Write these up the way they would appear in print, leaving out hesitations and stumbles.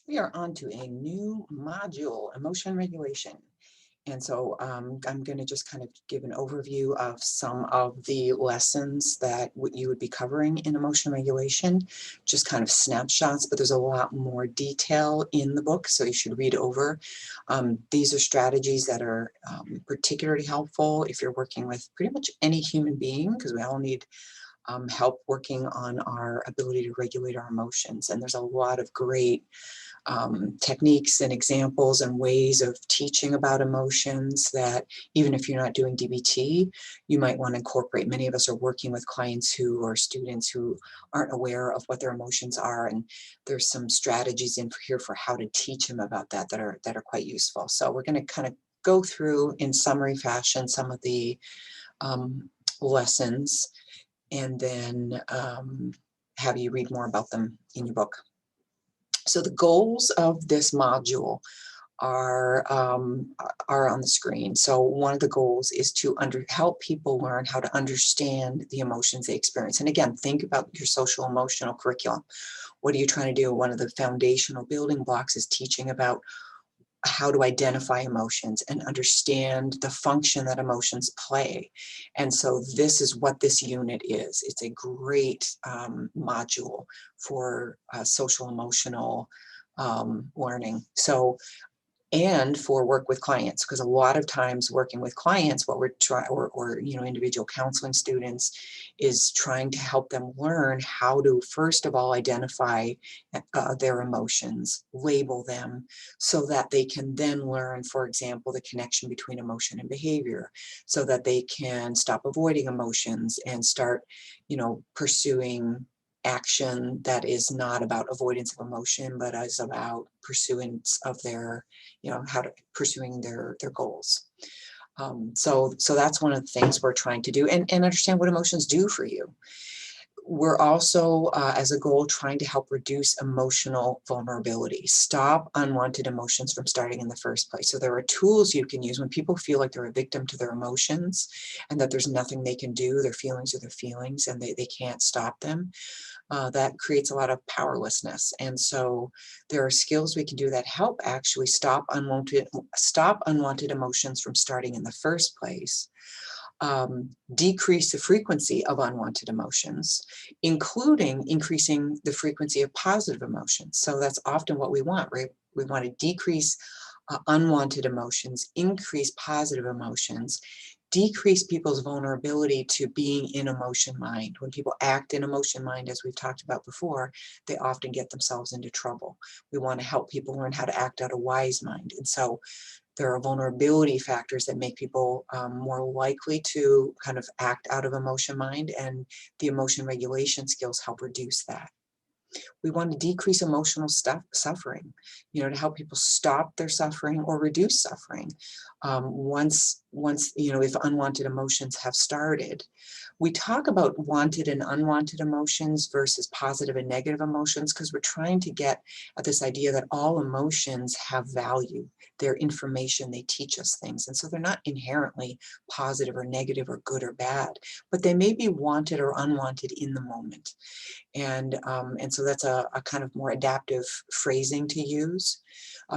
We are on to a new module, emotion regulation. And so I'm going to just kind of give an overview of some of the lessons that you would be covering in emotion regulation, just kind of snapshots, but there's a lot more detail in the book, so you should read over. These are strategies that are particularly helpful if you're working with pretty much any human being, because we all need help working on our ability to regulate our emotions. And there's a lot of great techniques and examples and ways of teaching about emotions that even if you're not doing DBT, you might want to incorporate. Many of us are working with clients who are students who aren't aware of what their emotions are, and there's some strategies in here for how to teach them about that that are quite useful. So we're going to kind of go through in summary fashion some of the lessons, and then have you read more about them in your book. So the goals of this module are on the screen. So one of the goals is to help people learn how to understand the emotions they experience. And again, think about your social emotional curriculum. What are you trying to do? One of the foundational building blocks is teaching about how to identify emotions and understand the function that emotions play. And so this is what this unit is. It's a great module for social emotional learning. So, and for work with clients, because a lot of times working with clients, what we're trying, or individual counseling students, is trying to help them learn how to first of all identify their emotions, label them, so that they can then learn, for example, the connection between emotion and behavior, so that they can stop avoiding emotions and start, pursuing action that is not about avoidance of emotion, but is about pursuance of their, pursuing their goals. So that's one of the things we're trying to do, and understand what emotions do for you. We're also, as a goal, trying to help reduce emotional vulnerability, stop unwanted emotions from starting in the first place. So there are tools you can use when people feel like they're a victim to their emotions and that there's nothing they can do. Their feelings are their feelings and they can't stop them. That creates a lot of powerlessness. And so there are skills we can do that help actually stop unwanted emotions from starting in the first place. Decrease the frequency of unwanted emotions, including increasing the frequency of positive emotions. So that's often what we want, right? We want to decrease unwanted emotions, increase positive emotions, decrease people's vulnerability to being in emotion mind. When people act in emotion mind, as we've talked about before, they often get themselves into trouble. We want to help people learn how to act out of wise mind. And so there are vulnerability factors that make people more likely to kind of act out of emotion mind, and the emotion regulation skills help reduce that. We want to decrease emotional suffering, to help people stop their suffering or reduce suffering. Once, if unwanted emotions have started. We talk about wanted and unwanted emotions versus positive and negative emotions because we're trying to get at this idea that all emotions have value. They're information, they teach us things. And so they're not inherently positive or negative or good or bad, but they may be wanted or unwanted in the moment. And so that's a kind of more adaptive phrasing to use.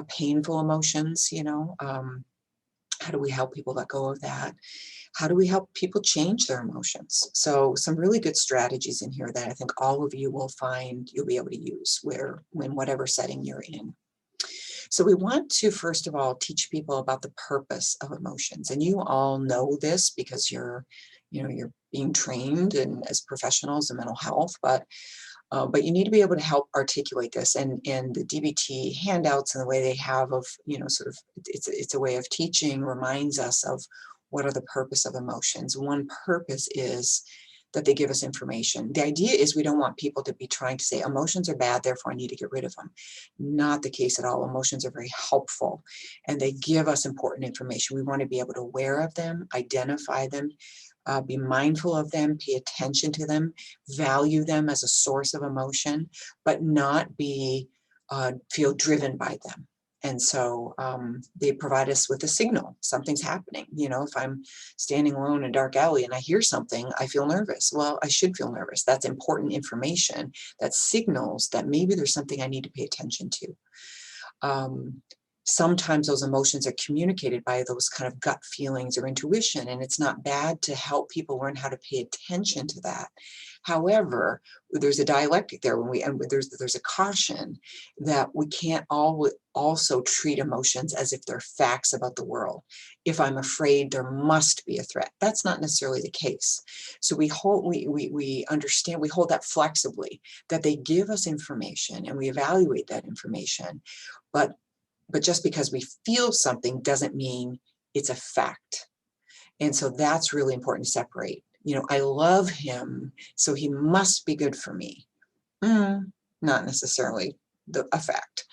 Painful emotions, how do we help people let go of that? How do we help people change their emotions? So some really good strategies in here that I think all of you will find you'll be able to use in whatever setting you're in. So we want to, first of all, teach people about the purpose of emotions. And you all know this because you're being trained as professionals in mental health, but you need to be able to help articulate this, and the DBT handouts and the way they have of, sort of, it's a way of teaching, reminds us of what are the purpose of emotions. One purpose is that they give us information. The idea is we don't want people to be trying to say emotions are bad, therefore I need to get rid of them. Not the case at all. Emotions are very helpful and they give us important information. We want to be able to aware of them, identify them, be mindful of them, pay attention to them, value them as a source of emotion, but not feel driven by them. And so they provide us with a signal, something's happening. You know, if I'm standing alone in a dark alley and I hear something, I feel nervous. Well, I should feel nervous. That's important information that signals that maybe there's something I need to pay attention to. Sometimes those emotions are communicated by those kind of gut feelings or intuition, and it's not bad to help people learn how to pay attention to that. However, there's a dialectic there and there's a caution that we can't also treat emotions as if they're facts about the world. If I'm afraid, there must be a threat. That's not necessarily the case. So we understand, we hold that flexibly, that they give us information and we evaluate that information, but just because we feel something doesn't mean it's a fact. And so that's really important to separate. You know, I love him, so he must be good for me. Not necessarily a fact.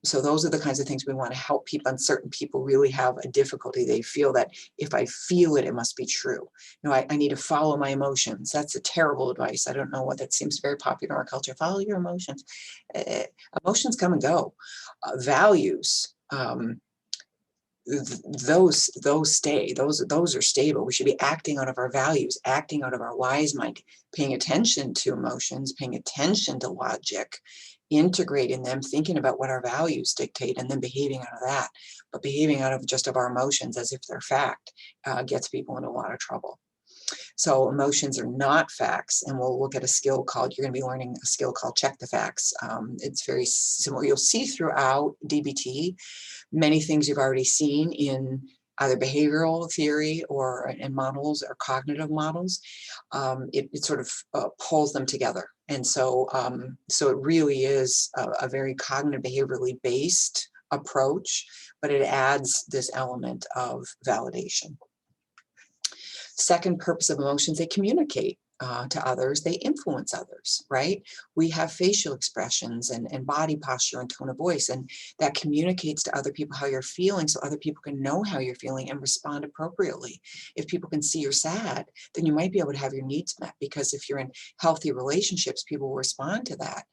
So those are the kinds of things we want to help people. And certain people really have a difficulty. They feel that if I feel it, it must be true. You know, I need to follow my emotions. That's a terrible advice. I don't know what that seems very popular in our culture. Follow your emotions. Emotions come and go. Values, those stay. Those are stable. We should be acting out of our values, acting out of our wise mind, paying attention to emotions, paying attention to logic, integrating them, thinking about what our values dictate, and then behaving out of that. But behaving out of just our emotions as if they're fact gets people in a lot of trouble. So emotions are not facts, and we'll look at a skill called, you're going to be learning a skill called check the facts. It's very similar. You'll see throughout DBT many things you've already seen in either behavioral theory or in models or cognitive models. It sort of pulls them together. And so, so it really is a very cognitive behaviorally based approach, but it adds this element of validation. Second purpose of emotions, they communicate to others, they influence others, right? We have facial expressions and body posture and tone of voice, and that communicates to other people how you're feeling, so other people can know how you're feeling and respond appropriately. If people can see you're sad, then you might be able to have your needs met, because if you're in healthy relationships, people will respond to that.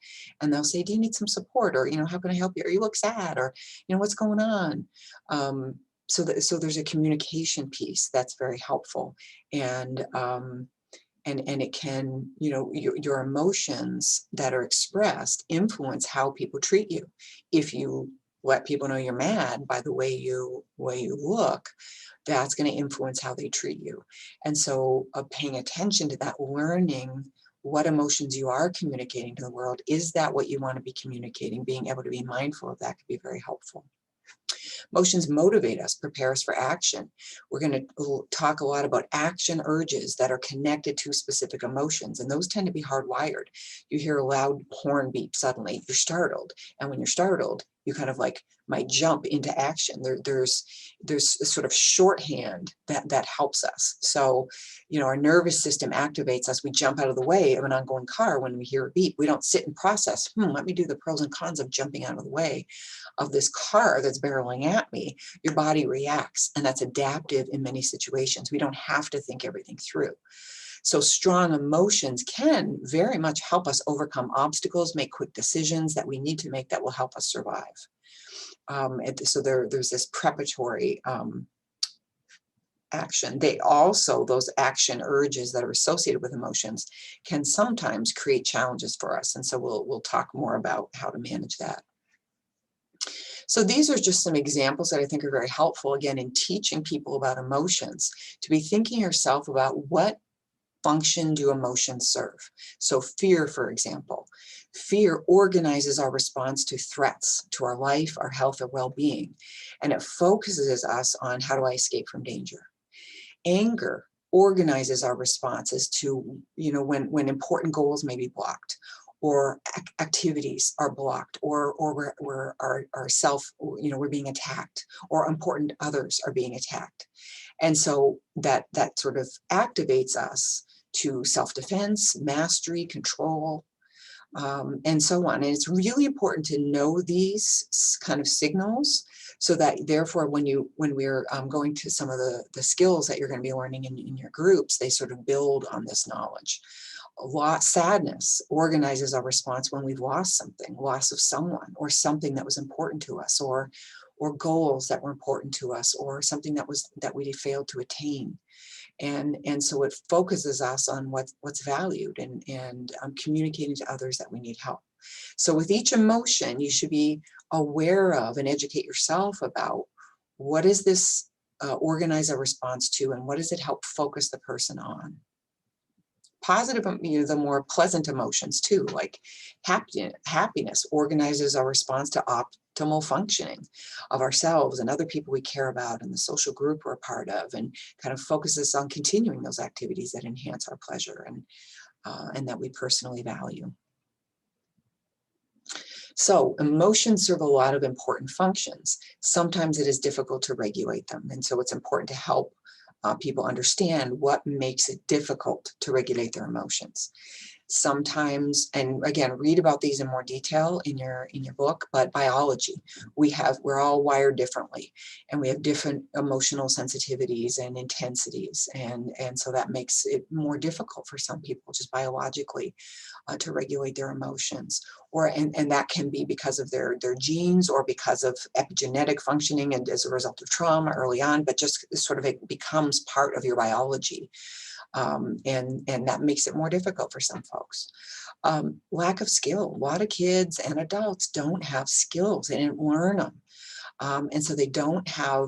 And they'll say, do you need some support? Or, you know, how can I help you? Or you look sad, or, you know, what's going on? So there's a communication piece that's very helpful. And it can, you know, your emotions that are expressed influence how people treat you. If you let people know you're mad by the way you look, that's going to influence how they treat you. And so paying attention to that, learning what emotions you are communicating to the world, is that what you want to be communicating? Being able to be mindful of that could be very helpful. Emotions motivate us, prepare us for action. We're going to talk a lot about action urges that are connected to specific emotions, and those tend to be hardwired. You hear a loud horn beep suddenly, you're startled, and when you're startled, you kind of like might jump into action. There's a sort of shorthand that helps us. So, you know, our nervous system activates us. We jump out of the way of an ongoing car when we hear a beep. We don't sit and process, let me do the pros and cons of jumping out of the way of this car that's barreling at me. Your body reacts, and that's adaptive in many situations. We don't have to think everything through. So strong emotions can very much help us overcome obstacles, make quick decisions that we need to make that will help us survive. So there's this preparatory action. They also, those action urges that are associated with emotions can sometimes create challenges for us. And so we'll talk more about how to manage that. So these are just some examples that I think are very helpful, again, in teaching people about emotions, to be thinking yourself about what function do emotions serve. So fear, for example. Fear organizes our response to threats, to our life, our health, or well-being, and it focuses us on how do I escape from danger. Anger organizes our responses to, you know, when important goals may be blocked, or activities are blocked, or we're we're being attacked, or important others are being attacked. And so that sort of activates us to self-defense, mastery, control, and so on. And it's really important to know these kind of signals, so that therefore when we're going to some of the skills that you're going to be learning in your groups, they sort of build on this knowledge. Sadness organizes our response when we've lost something, loss of someone, or something that was important to us, or goals that were important to us, or something that we failed to attain. And so it focuses us on what's valued, and communicating to others that we need help. So with each emotion, you should be aware of and educate yourself about what is this organize our response to, and what does it help focus the person on. Positive, the more pleasant emotions too, like happiness organizes our response to optimal functioning of ourselves and other people we care about and the social group we're a part of, and kind of focuses on continuing those activities that enhance our pleasure and that we personally value. So emotions serve a lot of important functions. Sometimes it is difficult to regulate them, and so it's important to help people understand what makes it difficult to regulate their emotions. Sometimes, and again, read about these in more detail in your book, but biology, we're all wired differently, and we have different emotional sensitivities and intensities, and so that makes it more difficult for some people just biologically to regulate their emotions, and that can be because of their genes, or because of epigenetic functioning and as a result of trauma early on, but just sort of it becomes part of your biology. And that makes it more difficult for some folks. Lack of skill. A lot of kids and adults don't have skills. They didn't learn them. And so they don't have,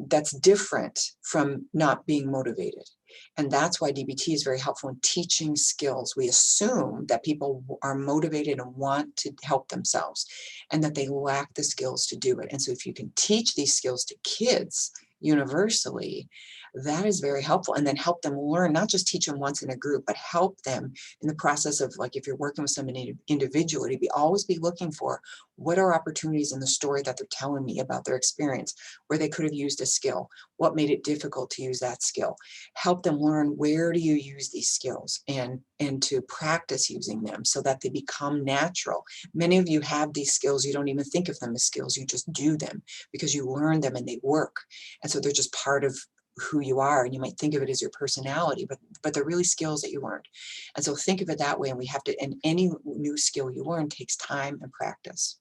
that's different from not being motivated. And that's why DBT is very helpful in teaching skills. We assume that people are motivated and want to help themselves, and that they lack the skills to do it. And so if you can teach these skills to kids universally, that is very helpful, and then help them learn, not just teach them once in a group, but help them in the process of, like, if you're working with somebody individually, always be looking for what are opportunities in the story that they're telling me about their experience where they could have used a skill, what made it difficult to use that skill. Help them learn, where do you use these skills, and to practice using them so that they become natural. Many of you have these skills, you don't even think of them as skills, you just do them because you learn them and they work. And so they're just part of who you are, and you might think of it as your personality, but they're really skills that you learned. And so think of it that way, and we have to, and any new skill you learn takes time and practice.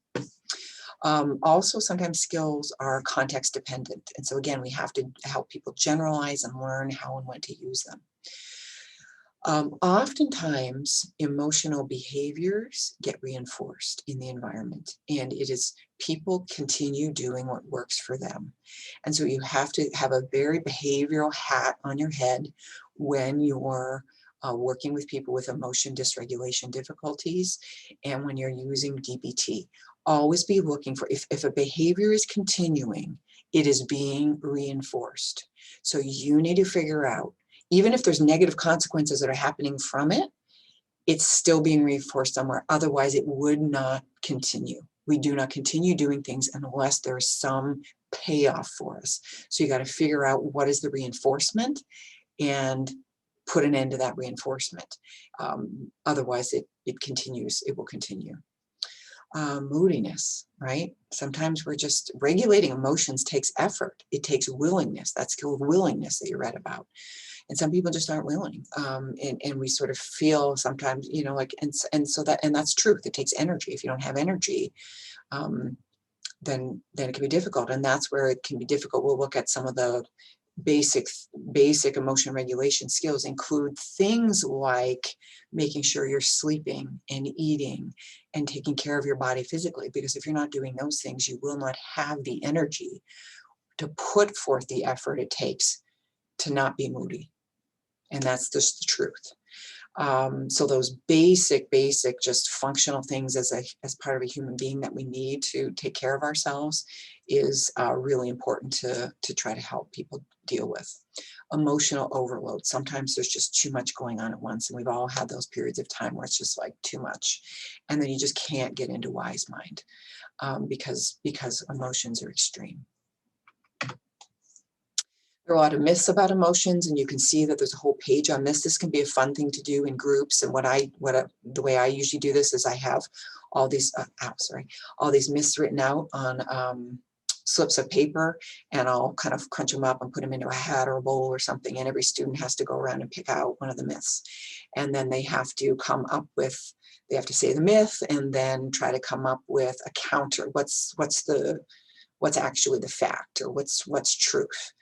Also, sometimes skills are context dependent, and so again, we have to help people generalize and learn how and when to use them. Oftentimes, emotional behaviors get reinforced in the environment, and it is people continue doing what works for them. And so you have to have a very behavioral hat on your head when you're working with people with emotion dysregulation difficulties, and when you're using DBT. Always be looking for, if a behavior is continuing, it is being reinforced. So you need to figure out, even if there's negative consequences that are happening from it, it's still being reinforced somewhere. Otherwise, it would not continue. We do not continue doing things unless there's some payoff for us. So you got to figure out what is the reinforcement and put an end to that reinforcement. Otherwise, it continues. It will continue. Moodiness, right? Sometimes we're just regulating emotions takes effort. It takes willingness, that skill of willingness that you read about. And some people just aren't willing. And we sort of feel sometimes, like, and so that's truth. It takes energy. If you don't have energy, then it can be difficult. And that's where it can be difficult. We'll look at some of the basic emotion regulation skills, include things like making sure you're sleeping and eating and taking care of your body physically, because if you're not doing those things, you will not have the energy to put forth the effort it takes to not be moody. And that's just the truth. So those basic, just functional things as part of a human being that we need to take care of ourselves is really important to try to help people deal with. Emotional overload. Sometimes there's just too much going on at once, and we've all had those periods of time where it's just like too much, and then you just can't get into wise mind because emotions are extreme. There are a lot of myths about emotions, and you can see that there's a whole page on this. This can be a fun thing to do in groups. And the way I usually do this is I have all these all these myths written out on slips of paper, and I'll kind of crunch them up and put them into a hat or a bowl or something, and every student has to go around and pick out one of the myths. And then they have to come up with, they have to say the myth and then try to come up with a counter. What's actually the fact, or what's truth.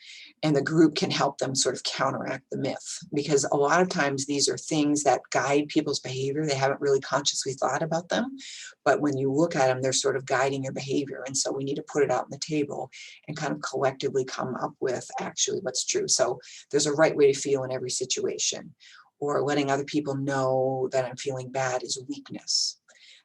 And the group can help them sort of counteract the myth, because a lot of times these are things that guide people's behavior. They haven't really consciously thought about them, but when you look at them, they're sort of guiding your behavior. And so we need to put it out on the table and kind of collectively come up with actually what's true. So there's a right way to feel in every situation, or letting other people know that I'm feeling bad is weakness.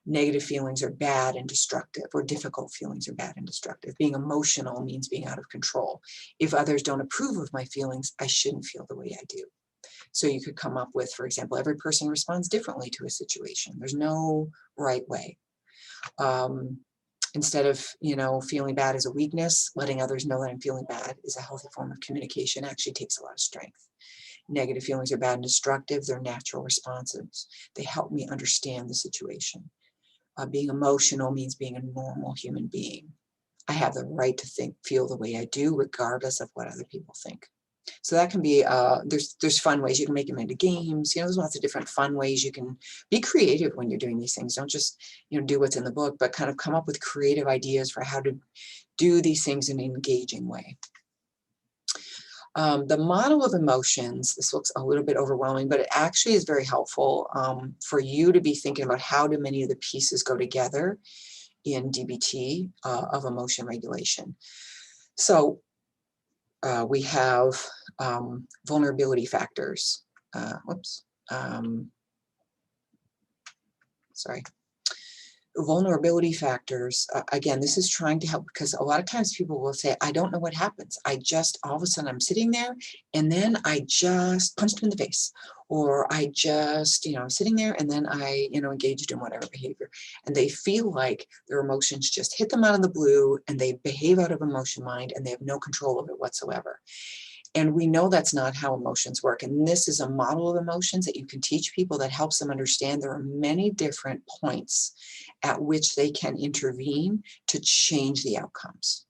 Negative feelings are bad and destructive, or difficult feelings are bad and destructive. Being emotional means being out of control. If others don't approve of my feelings, I shouldn't feel the way I do. So you could come up with, for example, every person responds differently to a situation. There's no right way. Instead of, feeling bad as a weakness, letting others know that I'm feeling bad is a healthy form of communication. Actually takes a lot of strength. Negative feelings are bad and destructive. They're natural responses. They help me understand the situation. Being emotional means being a normal human being. I have the right to feel the way I do, regardless of what other people think. So that can be, there's fun ways. You can make them into games. There's lots of different fun ways. You can be creative when you're doing these things. Don't just, do what's in the book, but kind of come up with creative ideas for how to do these things in an engaging way. The model of emotions, this looks a little bit overwhelming, but it actually is very helpful for you to be thinking about how do many of the pieces go together in DBT of emotion regulation. So we have vulnerability factors. Vulnerability factors, again, this is trying to help, because a lot of times people will say, I don't know what happens. All of a sudden I'm sitting there and then I just punched him in the face, or I just, I'm sitting there and then I, engaged in whatever behavior. And they feel like their emotions just hit them out of the blue and they behave out of emotion mind and they have no control of it whatsoever. And we know that's not how emotions work. And this is a model of emotions that you can teach people that helps them understand there are many different points at which they can intervene to change the outcomes.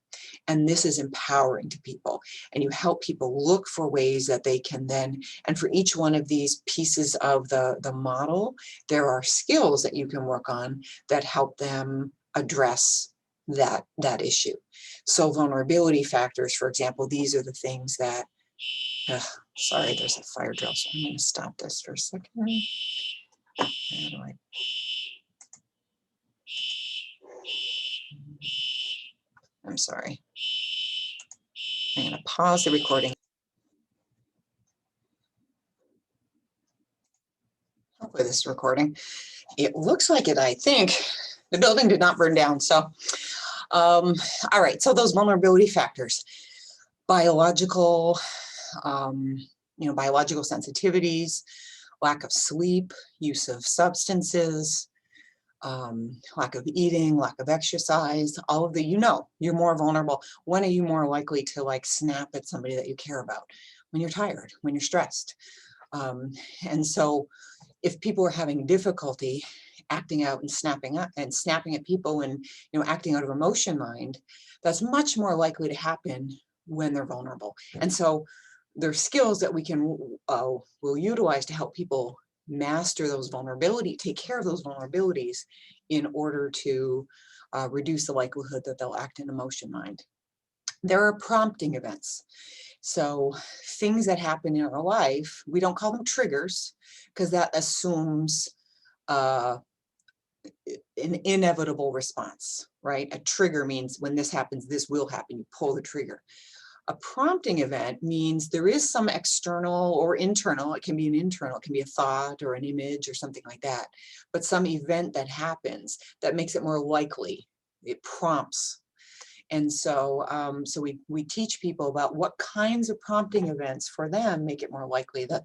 And this is empowering to people. And you help people look for ways that they can then, and for each one of these pieces of the model, there are skills that you can work on that help them address that issue. So vulnerability factors, for example, these are the things that, sorry, there's a fire drill, so I'm going to stop this for a second. I'm sorry. I'm going to pause the recording. Hopefully this is recording. It looks like it, I think. The building did not burn down, so. All right, so those vulnerability factors. Biological, biological sensitivities, lack of sleep, use of substances, lack of eating, lack of exercise, all of the, you're more vulnerable. When are you more likely to snap at somebody that you care about? When you're tired, when you're stressed. And so if people are having difficulty acting out and snapping at people and acting out of emotion mind, that's much more likely to happen when they're vulnerable. And so there's skills that we can will utilize to help people master those vulnerabilities, take care of those vulnerabilities in order to reduce the likelihood that they'll act in emotion mind. There are prompting events. So things that happen in our life, we don't call them triggers because that assumes an inevitable response, right? A trigger means when this happens, this will happen, you pull the trigger. A prompting event means there is some external or internal, it can be an internal, it can be a thought or an image or something like that, but some event that happens that makes it more likely, it prompts. And so, we teach people about what kinds of prompting events for them make it more likely that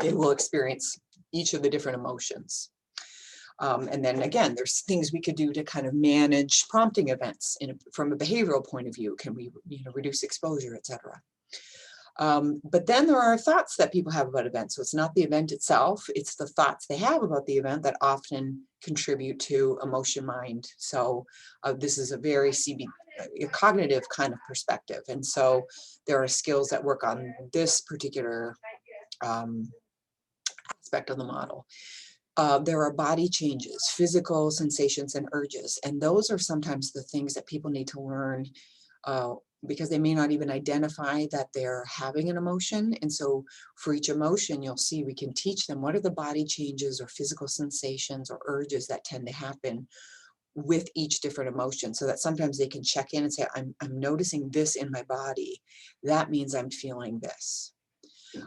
they will experience each of the different emotions. And then again, there's things we could do to kind of manage prompting events from a behavioral point of view. Can we reduce exposure, etc. But then there are thoughts that people have about events. So it's not the event itself, it's the thoughts they have about the event that often contribute to emotion mind. So this is a very a cognitive kind of perspective. And so there are skills that work on this particular aspect of the model. There are body changes, physical sensations and urges, and those are sometimes the things that people need to learn because they may not even identify that they're having an emotion. And so for each emotion, you'll see we can teach them what are the body changes or physical sensations or urges that tend to happen with each different emotion, so that sometimes they can check in and say, I'm noticing this in my body. That means I'm feeling this.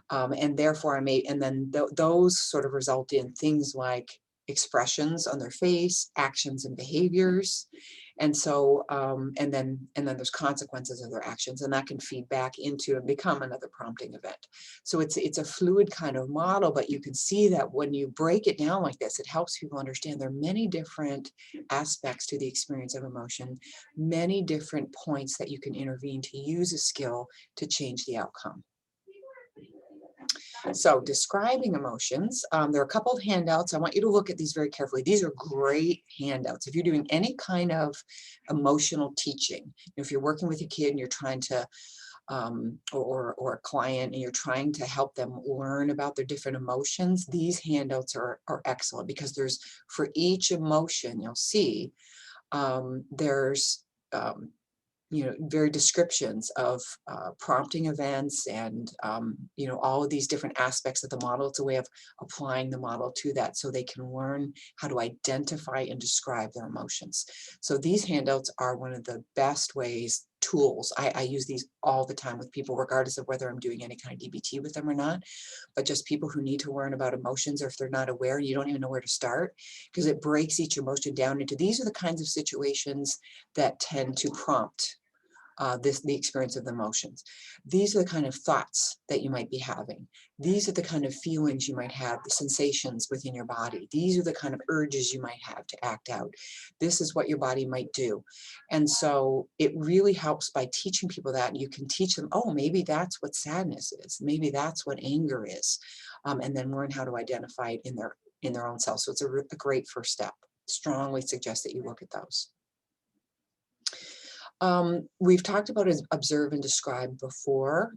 And therefore and then those sort of result in things like expressions on their face, actions and behaviors. And so, and then there's consequences of their actions, and that can feed back into and become another prompting event. So it's a fluid kind of model, but you can see that when you break it down like this, it helps people understand there are many different aspects to the experience of emotion, many different points that you can intervene to use a skill to change the outcome. So describing emotions, there are a couple of handouts. I want you to look at these very carefully. These are great handouts. If you're doing any kind of emotional teaching, if you're working with a kid and you're trying to, or a client and you're trying to help them learn about their different emotions, these handouts are excellent, because there's, for each emotion, you'll see there's very descriptions of prompting events and, all of these different aspects of the model. It's a way of applying the model to that so they can learn how to identify and describe their emotions. So these handouts are one of the best ways, tools. I use these all the time with people, regardless of whether I'm doing any kind of DBT with them or not, but just people who need to learn about emotions, or if they're not aware, you don't even know where to start, because it breaks each emotion down into, these are the kinds of situations that tend to prompt the experience of the emotions. These are the kind of thoughts that you might be having. These are the kind of feelings you might have, the sensations within your body. These are the kind of urges you might have to act out. This is what your body might do. And so it really helps by teaching people that. You can teach them, oh, maybe that's what sadness is. Maybe that's what anger is. And then learn how to identify it in their own self. So it's a great first step. Strongly suggest that you look at those. We've talked about observe and describe before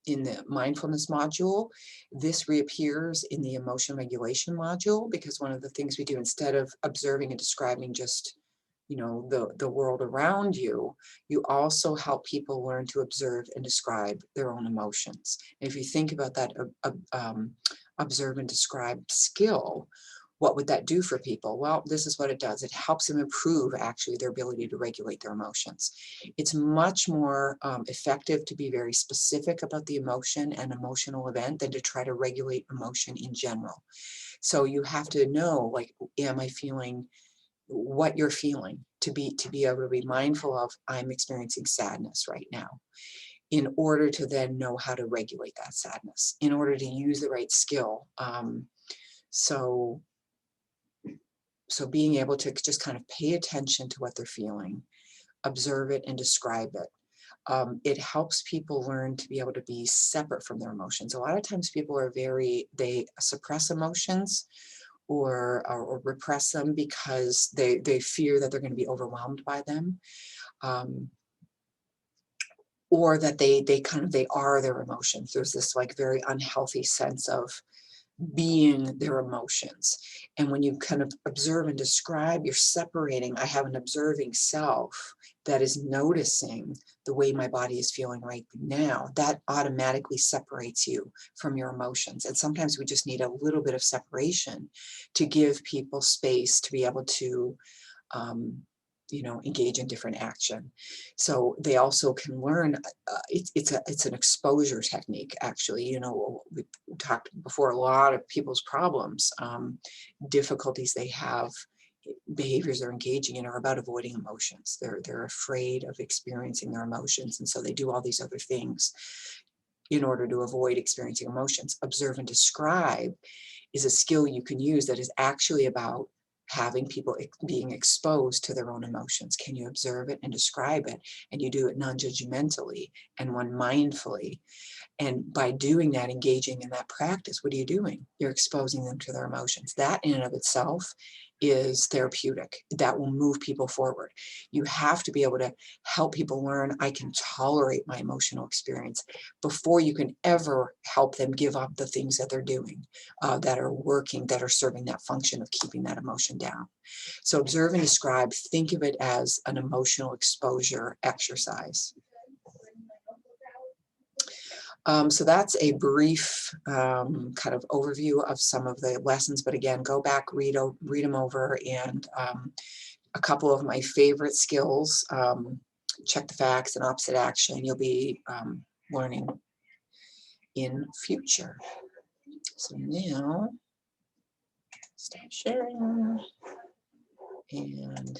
in the mindfulness module. This reappears in the emotion regulation module, because one of the things we do, instead of observing and describing just the world around you, you also help people learn to observe and describe their own emotions. And if you think about that observe and describe skill, what would that do for people? Well, this is what it does. It helps them improve actually their ability to regulate their emotions. It's much more effective to be very specific about the emotion and emotional event than to try to regulate emotion in general. So you have to know, like, am I feeling what you're feeling, to be able to be mindful of, I'm experiencing sadness right now, in order to then know how to regulate that sadness, in order to use the right skill. So being able to just kind of pay attention to what they're feeling, observe it and describe it. It helps people learn to be able to be separate from their emotions. A lot of times people are they suppress emotions or repress them because they fear that they're going to be overwhelmed by them. Or that they are their emotions. There's this like very unhealthy sense of being their emotions. And when you kind of observe and describe, you're separating. I have an observing self that is noticing the way my body is feeling right now. That automatically separates you from your emotions. And sometimes we just need a little bit of separation to give people space to be able to engage in different action. So they also can learn, it's an exposure technique, actually. We talked before, a lot of people's problems, difficulties they have, behaviors they're engaging in are about avoiding emotions. They're afraid of experiencing their emotions, and so they do all these other things in order to avoid experiencing emotions. Observe and describe is a skill you can use that is actually about having people being exposed to their own emotions. Can you observe it and describe it? And you do it non-judgmentally and one mindfully. And by doing that, engaging in that practice, what are you doing? You're exposing them to their emotions. That in and of itself is therapeutic. That will move people forward. You have to be able to help people learn, I can tolerate my emotional experience, before you can ever help them give up the things that they're doing, that are working, that are serving that function of keeping that emotion down. So observe and describe, think of it as an emotional exposure exercise. So that's a brief kind of overview of some of the lessons, but again, go back, read them over, and a couple of my favorite skills, check the facts and opposite action, you'll be learning in future. So now, stop sharing, and